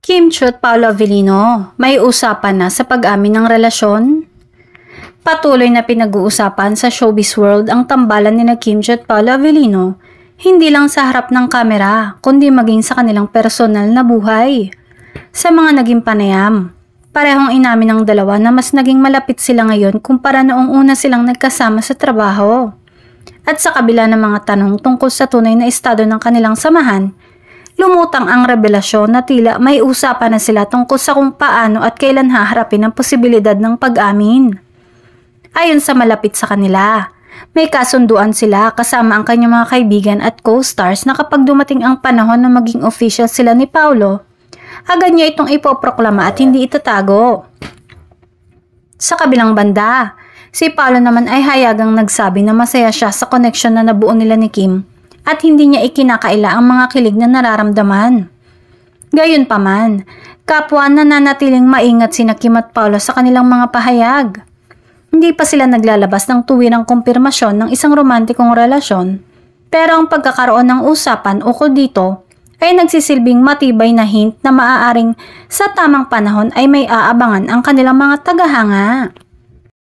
Kim Chiu at Paolo Avellino, may usapan na sa pag-amin ng relasyon? Patuloy na pinag-uusapan sa showbiz world ang tambalan ni Kim Chiu at Paolo Avellino, hindi lang sa harap ng kamera, kundi maging sa kanilang personal na buhay. Sa mga naging panayam, parehong inamin ng dalawa na mas naging malapit sila ngayon kumpara noong una silang nagkasama sa trabaho. At sa kabila ng mga tanong tungkol sa tunay na estado ng kanilang samahan, lumutang ang revelasyon na tila may usapan na sila tungkol sa kung paano at kailan haharapin ang posibilidad ng pag-amin. Ayon sa malapit sa kanila, may kasunduan sila kasama ang kanyang mga kaibigan at co-stars na kapag dumating ang panahon na maging official sila ni Paolo, agad niya itong ipoproklama at hindi itatago. Sa kabilang banda, si Paolo naman ay hayagang nagsabi na masaya siya sa koneksyon na nabuo nila ni Kim at hindi niya ikinakaila ang mga kilig na nararamdaman. Gayunpaman, kapwa nananatiling maingat sina Kim at Paolo sa kanilang mga pahayag. Hindi pa sila naglalabas ng tuwirang kumpirmasyon ng isang romantikong relasyon, pero ang pagkakaroon ng usapan ukol dito ay nagsisilbing matibay na hint na maaaring sa tamang panahon ay may aabangan ang kanilang mga tagahanga.